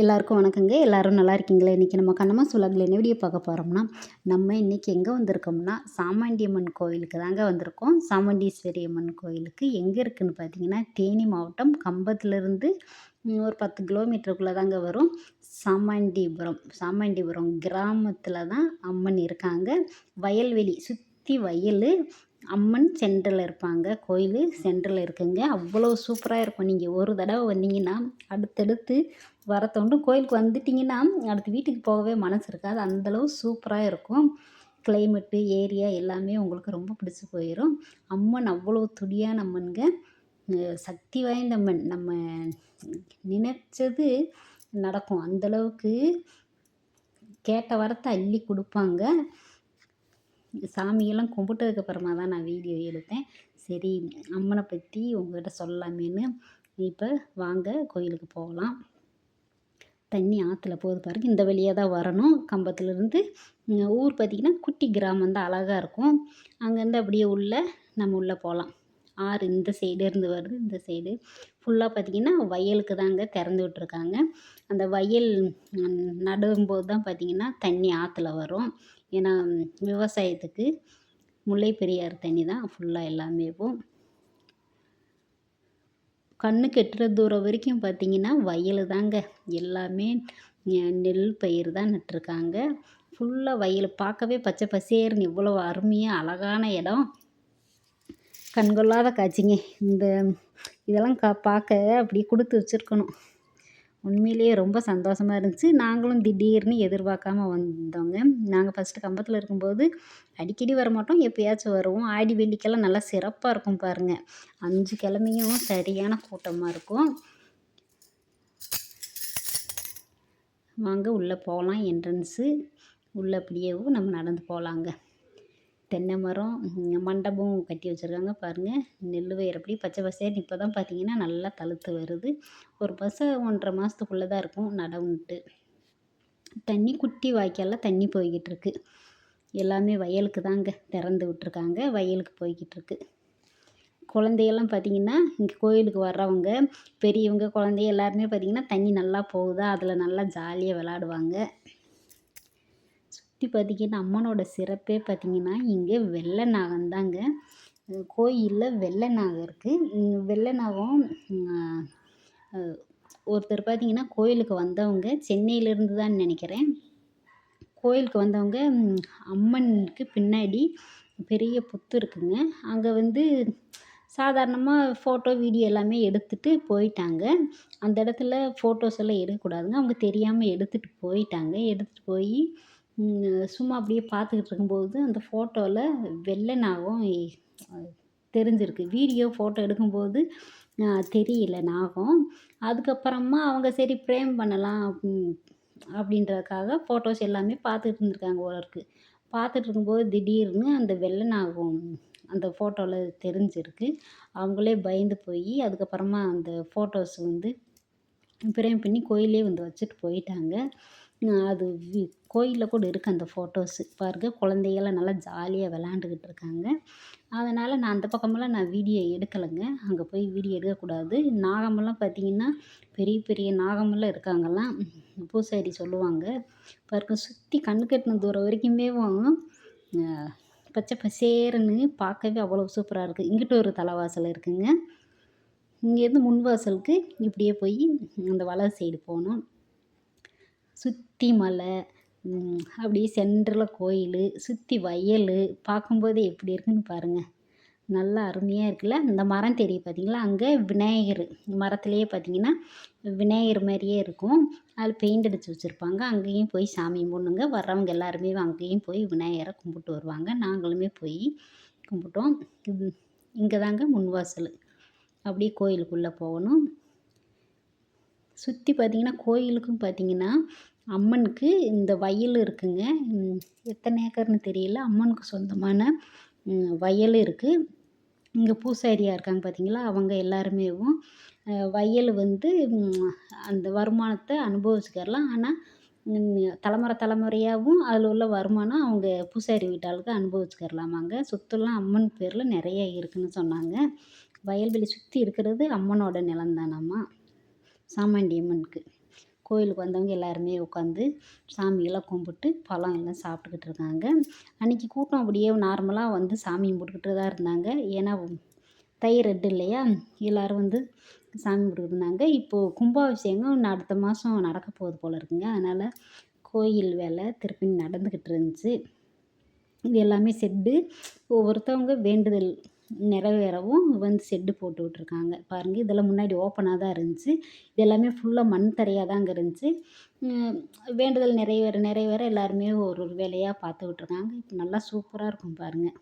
எல்லாருக்கும் வணக்கங்க. எல்லாரும் நல்லா இருக்கீங்களா? இன்றைக்கி நம்ம கண்ணம்மாஸ் விலாகில என்ன வீடியோ பார்க்க போகிறோம்னா, நம்ம இன்றைக்கி எங்கே வந்திருக்கோம்னா, சாமுண்டியம்மன் கோயிலுக்கு தாங்க வந்திருக்கோம். சாமுண்டீஸ்வரி அம்மன் கோயிலுக்கு எங்கே இருக்குதுன்னு பார்த்தீங்கன்னா, தேனி மாவட்டம் கம்பத்துலேருந்து ஒரு 10 கிலோமீட்டருக்குள்ளே தாங்க வரும். சாமண்டிபுரம் கிராமத்தில் தான் அம்மன் இருக்காங்க. வயல்வெளி சுற்றி வயல். அம்மன் சென்டரில் இருப்பாங்க. கோயில் சென்டரில் இருக்குங்க. அவ்வளோ சூப்பராக இருக்கும். நீங்கள் ஒரு தடவை வந்தீங்கன்னா அடுத்தடுத்து வர தோண்டும். கோயிலுக்கு வந்துட்டிங்கன்னா அடுத்து வீட்டுக்கு போகவே மனசு இருக்காது. அந்தளவு சூப்பராக இருக்கும். கிளைமேட்டு ஏரியா எல்லாமே உங்களுக்கு ரொம்ப பிடிச்சி போயிடும். அம்மன் அவ்வளோ துடியான அம்மனுங்க. சக்தி வாய்ந்த அம்மன். நம்ம நினச்சது நடக்கும். அந்தளவுக்கு கேட்ட வரத்தை அள்ளி கொடுப்பாங்க. சாமியெல்லாம் கும்பிட்டதுக்கு அப்புறமா தான் நான் வீடியோ எடுத்தேன். சரி, அம்மனை பற்றி உங்கள்கிட்ட சொல்லலாமேன்னு. இப்போ வாங்க கோயிலுக்கு போகலாம். தண்ணி ஆற்றுல போகுது பாருங்க. இந்த வழியாக தான் வரணும். கம்பத்துலேருந்து ஊர் பார்த்திங்கன்னா குட்டி கிராமம் தான், அழகாக இருக்கும். அங்கேருந்து அப்படியே நம்ம உள்ளே போகலாம். ஆறு இந்த சைடு இருந்து வருது. இந்த சைடு ஃபுல்லாக பார்த்திங்கன்னா வயலுக்கு தாங்க திறந்து விட்ருக்காங்க. அந்த வயல் நடும்போது தான் பார்த்திங்கன்னா தண்ணி ஆற்றுல வரும். ஏன்னா விவசாயத்துக்கு முல்லை பெரியாறு தண்ணி தான் ஃபுல்லாக எல்லாமேவும். கண்ணுக்கு எட்டுற தூரம் வரைக்கும் பார்த்திங்கன்னா வயல் தாங்க. எல்லாமே நெல் பயிர் தான் நட்டிருக்காங்க. ஃபுல்லாக வயல். பார்க்கவே பச்சை பசேர்னு இவ்வளோ அருமையாக அழகான இடம். கண்கொள்ளாத காட்சிங்க. இதெல்லாம் பார்க்க அப்படியே கொடுத்து வச்சுருக்கணும். உண்மையிலேயே ரொம்ப சந்தோஷமாக இருந்துச்சு. நாங்களும் திடீர்னு எதிர்பார்க்காம வந்தோங்க. நாங்கள் ஃபஸ்ட்டு கம்பத்தில் இருக்கும்போது அடிக்கடி வரமாட்டோம், எப்போயாச்சும் வருவோம். ஆடி வெள்ளிக்கெல்லாம் நல்லா சிறப்பாக இருக்கும் பாருங்கள். 5 கிழமையும் சரியான கூட்டமாக இருக்கும். வாங்க உள்ளே போகலாம். என்ட்ரன்ஸு உள்ளே அப்படியேவும் நம்ம நடந்து போகலாங்க. தென்னை மரம், மண்டபம் கட்டி வச்சுருக்காங்க பாருங்கள். நெல் வயல் அப்படி பச்சை பசேர்னு இப்போ தான் பார்த்திங்கன்னா நல்லா தழுத்து வருது. ஒரு பஸ்ஸு 1.5 மாதத்துக்குள்ளே தான் இருக்கும் நடவுன்ட்டு. தண்ணி குட்டி வாய்க்காலில் தண்ணி போய்கிட்டு இருக்கு. எல்லாமே வயலுக்கு தாங்க திறந்து விட்டுருக்காங்க. வயலுக்கு போய்கிட்டு இருக்கு. குழந்தையெல்லாம் பார்த்திங்கன்னா இங்கே கோயிலுக்கு வர்றவங்க பெரியவங்க குழந்தை எல்லாருமே பார்த்திங்கன்னா தண்ணி நல்லா போகுதா அதில் நல்லா ஜாலியாக விளாடுவாங்க. சுற்றி பார்த்திங்கன்னா அம்மனோட சிறப்பே பார்த்திங்கன்னா இங்கே வெள்ளை நாகம் தாங்க. கோயிலில் வெள்ளை நாகம் இருக்குது. வெள்ளை நாகம் ஒருத்தர் பார்த்திங்கன்னா கோயிலுக்கு வந்தவங்க சென்னையிலேருந்து தான் நினைக்கிறேன். கோயிலுக்கு வந்தவங்க அம்மனுக்கு பின்னாடி பெரிய புத்து இருக்குங்க. அங்கே சாதாரணமாக ஃபோட்டோ வீடியோ எல்லாமே எடுத்துகிட்டு போயிட்டாங்க. அந்த இடத்துல ஃபோட்டோஸ் எல்லாம் எடுக்கக்கூடாதுங்க. அவங்க தெரியாமல் எடுத்துகிட்டு போயிட்டாங்க. எடுத்துகிட்டு போய் சும்மா அப்படியே பார்த்துக்கிட்டு இருக்கும்போது அந்த ஃபோட்டோவில் வெள்ளை நாகம் தெரிஞ்சிருக்கு. வீடியோ ஃபோட்டோ எடுக்கும்போது தெரியல நாகம். அதுக்கப்புறமா அவங்க சரி ஃப்ரேம் பண்ணலாம் அப்படின்றதுக்காக ஃபோட்டோஸ் எல்லாமே பார்த்துட்டு இருந்திருக்காங்க போல இருக்குது. பார்த்துட்டு இருக்கும்போது திடீர்னு அந்த வெள்ளை நாகம் அந்த ஃபோட்டோவில் தெரிஞ்சிருக்கு. அவங்களே பயந்து போய் அதுக்கப்புறமா அந்த ஃபோட்டோஸ் ஃப்ரேம் பண்ணி கோயிலே வச்சுட்டு போயிட்டாங்க. அது கோயிலில் கூட இருக்குது அந்த ஃபோட்டோஸு பாருங்கள். குழந்தைகள்லாம் நல்லா ஜாலியாக விளாண்டுக்கிட்டு இருக்காங்க. அதனால் நான் அந்த பக்கமெல்லாம் வீடியோ எடுக்கலைங்க. அங்கே போய் வீடியோ எடுக்கக்கூடாது. நாகமெல்லாம் பார்த்திங்கன்னா பெரிய பெரிய நாகமெல்லாம் இருக்காங்கலாம். பூசாரி சொல்லுவாங்க பாருங்க. சுற்றி கண்ணுக்கு எட்டின தூரம் வரைக்குமேவும் பச்சை பசேர்னு பார்க்கவே அவ்வளோ சூப்பராக இருக்குது. இங்கிட்ட ஒரு தலைவாசல் இருக்குதுங்க. இங்கேருந்து முன்வாசலுக்கு இப்படியே போய் அந்த வலது சைடு போகணும். சுற்றி மலை, அப்படியே சென்டரில் கோயில், சுற்றி வயல். பார்க்கும்போதே எப்படி இருக்குன்னு பாருங்கள். நல்லா அருமையாக இருக்குல்ல. அந்த மரம் தெரியும் பார்த்தீங்களா, அங்கே விநாயகர் மரத்துலேயே பார்த்திங்கன்னா விநாயகர் மாதிரியே இருக்கும். அதில் பெயிண்ட் அடித்து வச்சுருப்பாங்க. அங்கேயும் போய் சாமி கும்பிடுங்க. வர்றவங்க எல்லாருமே அங்கேயும் போய் விநாயகரை கும்பிட்டு வருவாங்க. நாங்களுமே போய் கும்பிட்டோம். இங்கே தாங்க முன்வாசல். அப்படியே கோயிலுக்குள்ளே போகணும். சுற்றி பார்த்திங்கன்னா கோயிலுக்கும் பார்த்திங்கன்னா அம்மனுக்கு இந்த வயல் இருக்குங்க. எத்தனை ஏக்கர்னு தெரியல. அம்மனுக்கு சொந்தமான வயல் இருக்குது. இங்கே பூசாரியாக இருக்காங்க பார்த்திங்களா, அவங்க எல்லாருமேவும் வயல் அந்த வருமானத்தை அனுபவிச்சுக்கிறலாம். ஆனால் தலைமுறையாகவும் அதில் உள்ள வருமானம் அவங்க பூசாரி வீட்டாளுக்கு அனுபவிச்சுக்கிறலாமாங்க. சொத்துலாம் அம்மன் பேரில் நிறைய இருக்குதுன்னு சொன்னாங்க. வயல்வெளி சுற்றி இருக்கிறது அம்மனோட நிலம்தானாம்மா, சாமுண்டி அம்மனுக்கு. கோயிலுக்கு வந்தவங்க எல்லாருமே உட்காந்து சாமியெல்லாம் கும்பிட்டு பழம் எல்லாம் சாப்பிட்டுக்கிட்டு இருக்காங்க. அன்றைக்கி கூட்டம் அப்படியே நார்மலாக வந்து சாமி கும்பிட்டுக்கிட்டு தான் இருந்தாங்க. ஏன்னா தை 2 இல்லையா, எல்லோரும் வந்து சாமி கும்பிட்டுக்கிட்டு இருந்தாங்க. இப்போது கும்பாபிஷேகம் இன்னும் அடுத்த மாதம் நடக்க போகுது போல் இருக்குங்க. அதனால் கோயில் வேலை திருப்பி நடந்துக்கிட்டு இருந்துச்சு. இது எல்லாமே செட்டு ஒவ்வொருத்தவங்க வேண்டுதல் நிறைவேறவும் வந்து செட்டு போட்டு விட்ருக்காங்க. பாருங்கள், இதெல்லாம் முன்னாடி ஓப்பனாக தான் இருந்துச்சு. இது எல்லாமே ஃபுல்லாக மண் தரையாக தாங்க இருந்துச்சு. வேண்டுதல் நிறைவேற நிறைவேற எல்லாருமே ஒரு ஒரு வேலையாக பார்த்துக்கிட்டு இருக்காங்க. இப்போ நல்லா சூப்பராக இருக்கும் பாருங்கள்.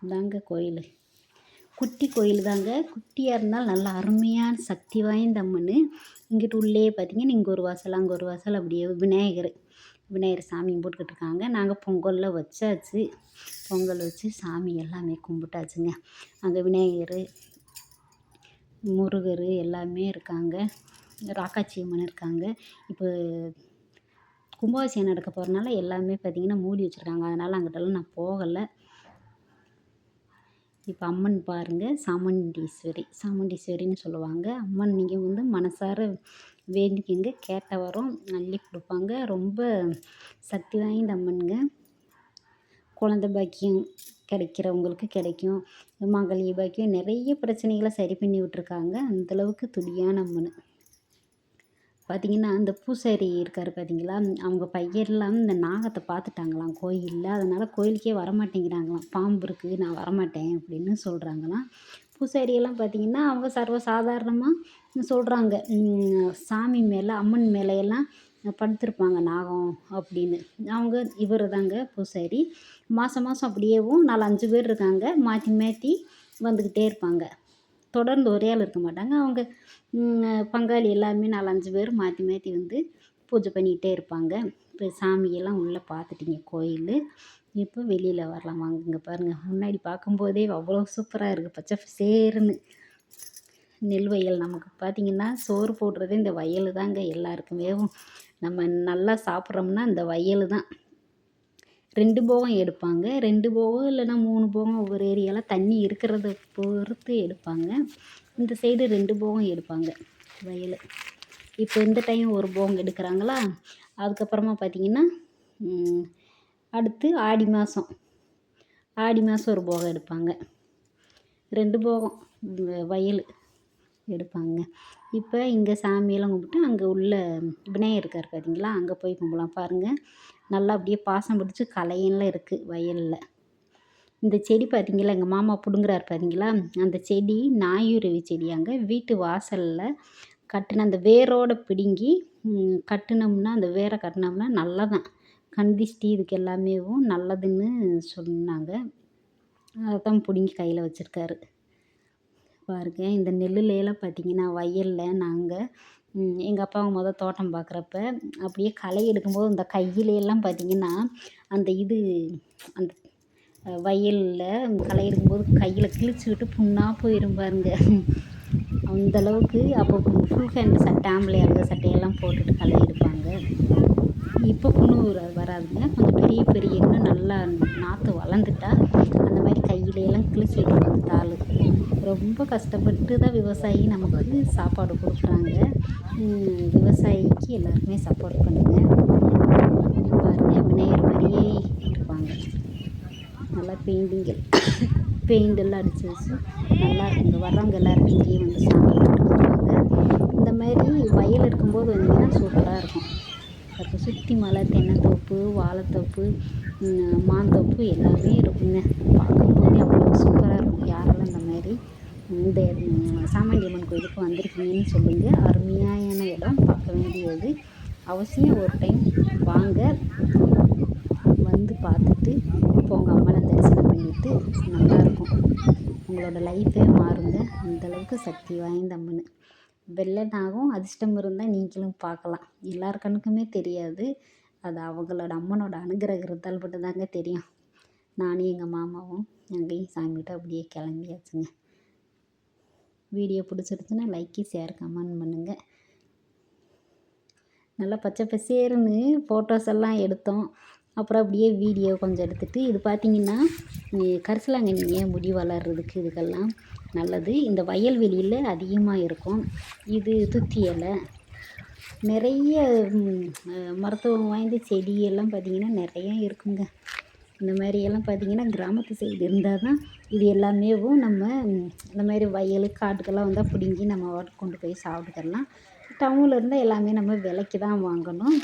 இதாங்க கோயில். குட்டி கோயில் தாங்க. குட்டியாக இருந்தாலும் நல்லா அருமையான சக்தி வாய்ந்த அம்மன். இங்கிட்டு உள்ளே பார்த்தீங்கன்னா இங்கே ஒரு வாசல், அங்கே ஒரு வாசல், அப்படியே விநாயகர் சாமி கும்பிட்டுக்கிட்டு இருக்காங்க. நாங்கள் பொங்கல்லாம் வச்சாச்சு. பொங்கல் வச்சு சாமி எல்லாமே கும்பிட்டாச்சுங்க. அங்கே விநாயகர், முருகர் எல்லாமே இருக்காங்க. ராக்காச்சி அம்மன் இருக்காங்க. இப்போ கும்பாபிஷேகம் நடக்க போகிறனால எல்லாமே பார்த்திங்கன்னா மூடி வச்சுருக்காங்க. அதனால் அங்கிட்டலாம் நான் போகலை. இப்போ அம்மன் பாருங்கள், சாமுண்டீஸ்வரின்னு சொல்லுவாங்க. அம்மன் நீங்கள் வந்து மனசார வேண்டிக்கங்க, கேட்ட வரம் அள்ளி கொடுப்பாங்க. ரொம்ப சக்தி வாய்ந்த அம்மனுங்க. குழந்தை பாக்கியம் கிடைக்கிறவங்களுக்கு கிடைக்கும். மகளிர் பாக்கியம், நிறைய பிரச்சனைகளை சரி பண்ணி விட்டுருக்காங்க. அந்தளவுக்கு துடியான அம்மன். பார்த்திங்கன்னா அந்த பூசாரி இருக்கார் பார்த்தீங்களா, அவங்க பையன்லாம் இந்த நாகத்தை பார்த்துட்டாங்களாம் கோயிலில். அதனால் கோயிலுக்கே வரமாட்டேங்கிறாங்களாம். பாம்பு இருக்குது, நான் வரமாட்டேன் அப்படின்னு சொல்கிறாங்களாம். பூசாரியெல்லாம் பார்த்திங்கன்னா அவங்க சர்வசாதாரணமாக சொல்கிறாங்க, சாமி மேலே அம்மன் மேலையெல்லாம் படுத்திருப்பாங்க நாகம் அப்படின்னு. அவங்க இவர் தாங்க பூசாரி. மாதம் அப்படியேவும் 4-5 பேர் இருக்காங்க. மாற்றி மாற்றி வந்துக்கிட்டே இருப்பாங்க. தொடர்ந்து ஒரே ஆள் இருக்க மாட்டாங்க. அவங்க பங்காளி எல்லாருமே 4-5 பேர் மாற்றி மாற்றி வந்து பூஜை பண்ணிக்கிட்டே இருப்பாங்க. இப்போ சாமியெல்லாம் உள்ளே பார்த்துட்டிங்க கோயில். இப்போ வெளியில் வரலாம் வாங்க. இங்கே பாருங்கள், முன்னாடி பார்க்கும்போதே அவ்வளோ சூப்பராக இருக்குது. பச்சை பசேர்னு நெல் வயல். நமக்கு பார்த்திங்கன்னா சோறு போடுறதே இந்த வயல் தாங்க எல்லாருக்குமே. நம்ம நல்லா சாப்பிட்றோம்னா இந்த வயல் தான். 2 போகம் எடுப்பாங்க. 2 போகம் இல்லைன்னா 3 போகம் ஒவ்வொரு ஏரியாவில் தண்ணி இருக்கிறத பொறுத்து எடுப்பாங்க. இந்த சைடு 2 போகம் எடுப்பாங்க வயல். இப்போ இந்த டைம் ஒரு போகம் எடுக்கிறாங்களா. அதுக்கப்புறமா பார்த்திங்கன்னா அடுத்து ஆடி மாதம் ஒரு போகம் எடுப்பாங்க. 2 போகம் வயல் எடுப்பாங்க. இப்போ இங்கே சாமியெல்லாம் கும்பிட்டு அங்கே உள்ள விநாயகர் இருக்கார் பார்த்தீங்களா, அங்கே போய் கும்பிடலாம். பாருங்கள், நல்லா அப்படியே பாசம் பிடிச்சி களையெல்லாம் இருக்குது வயலில். இந்த செடி பார்த்தீங்களா, எங்கள் மாமா பிடுங்குறாரு பார்த்தீங்களா, அந்த செடி நாயுருவி செடியாங்க. வீட்டு வாசலில் கட்டின அந்த வேரோடு பிடுங்கி கட்டினோம்னா, அந்த வேரை கட்டினோம்னா நல்லதான். கந்திஷ்டி இதுக்கு எல்லாமேவும் நல்லதுன்னு சொன்னாங்க. அதை தான் பிடுங்கி கையில் வச்சுருக்காரு. பாருங்க, இந்த நெல்லுலையெல்லாம் பார்த்திங்கன்னா வயலில் நாங்கள் எங்கள் அப்பாவை தோட்டம் பார்க்குறப்ப அப்படியே களை எடுக்கும்போது இந்த கையிலையெல்லாம் பார்த்திங்கன்னா அந்த அந்த வயலில் களை எடுக்கும்போது கையில் கிழிச்சிக்கிட்டு புண்ணாக போயிடும் பாருங்க. அந்தளவுக்கு அப்போ ஃபுல் ஹேண்டு சட்டை, ஆம்பளை ஆளுக சட்டையெல்லாம் போட்டுட்டு களை எடுப்பாங்க. இப்போ புண்ணு வராதுங்க. கொஞ்சம் பெரிய பெரிய இன்னும் நல்லா நாற்று வளர்ந்துட்டா அந்த மாதிரி கையிலையெல்லாம் கிழிச்சி விட்டுருவாங்க தாள். ரொம்ப கஷ்டப்பட்டு தான் விவசாயி நமக்கு சாப்பாடு கொடுக்குறாங்க. விவசாயிக்கு எல்லாருமே சப்போர்ட் பண்ணுங்கள். பாருங்கள், விநாயகர் மாதிரியே இருப்பாங்க. நல்லா பெயிண்டெல்லாம் அடித்து வச்சு நல்லா இருக்குங்க. வர்றவங்க எல்லோரும் இங்கேயே வந்து சாமி கும்பிட்டுருக்காங்க. இந்த மாதிரி வயல் இருக்கும்போது வந்தீங்கன்னா சூப்பராக இருக்கும். அப்போ சுற்றி மலை, தென்னந்தோப்பு, வாழைத்தோப்பு, மாந்தோப்பு எல்லாமே இருக்குங்க. பார்க்கும்போதே அவ்வளோ சூப்பராக இருக்கும். யாரெல்லாம் இந்த மாதிரி இந்த சாமுண்டி அம்மன் கோயிலுக்கு வந்திருக்கீங்கன்னு சொல்லுங்கள். அருமையான இடம், பார்க்க வேண்டியது. அவசியம் ஒரு டைம் வாங்க, வந்து பார்த்துட்டு போங்க. அம்மனை தரிசனம் பண்ணிவிட்டு நல்லாயிருக்கும். உங்களோட லைஃபே மாறுங்க. அந்தளவுக்கு சக்தி வாய்ந்த அம்மன். வெள்ளை நாகம் அதிர்ஷ்டம் இருந்தால் நீங்களும் பார்க்கலாம். எல்லார் கண்ணுக்குமே தெரியாது. அது அவங்களோட அம்மனோட அனுகிரகத்தால் மட்டும்தாங்க தெரியும். நானும் எங்கள் மாமாவும் அங்கேயும் சாமிகிட்ட அப்படியே கிளம்பியாச்சுங்க. வீடியோ பிடிச்சிருச்சுன்னா லைக்கு, ஷேர், கமெண்ட் பண்ணுங்கள். நல்லா பச்சை பசேர்னு ஃபோட்டோஸ் எல்லாம் எடுத்தோம். அப்புறம் அப்படியே வீடியோ கொஞ்சம் எடுத்துகிட்டு, இது பார்த்திங்கன்னா கரிசலாங்கண்ணிங்க முடி வளர்கிறதுக்கு இதுக்கெல்லாம் நல்லது. இந்த வயல்வெளியில் அதிகமாக இருக்கும். இது துத்தி இலை, நிறைய மருத்துவம் வாய்ந்த செடியெல்லாம் பார்த்திங்கன்னா நிறைய இருக்குங்க. இந்த மாதிரியெல்லாம் பார்த்திங்கன்னா கிராமத்து சைடு இருந்தால் தான் இது எல்லாமேவும் நம்ம இந்த மாதிரி வயல் காட்டுக்கெல்லாம் வந்தால் பிடுங்கி நம்ம பாட்டுக்கு கொண்டு போய் சாப்பிட்டுக்கலாம். டவுனில் இருந்தால் எல்லாமே நம்ம விலைக்கு தான் வாங்கணும்.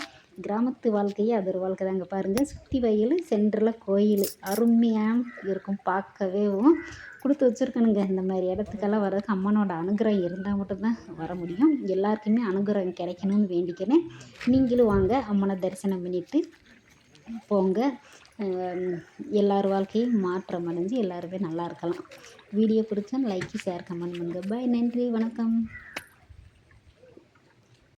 கிராமத்து வாழ்க்கையே அது ஒரு வாழ்க்கை தாங்க. பாருங்கள், சுற்றி வயல், சென்டரில் கோயில், அருமையாக இருக்கும் பார்க்கவேவும். கொடுத்து வச்சுருக்கணுங்க. இந்த மாதிரி இடத்துக்கெல்லாம் வர்றதுக்கு அம்மனோட அனுகிரகம் இருந்தால் மட்டும்தான் வர முடியும். எல்லாருக்குமே அனுகிரகம் கிடைக்கணும்னு வேண்டிக்கிறேன். நீங்களும் வாங்க, அம்மனை தரிசனம் பண்ணிவிட்டு போங்க. எல்லார் வாழ்க்கையும் மாற்றம் அடைஞ்சு எல்லாருமே நல்லா இருக்கலாம். வீடியோ பிடிச்சா லைக், ஷேர், கமெண்ட் பண்ணுங்கள். பாய், நன்றி, வணக்கம்.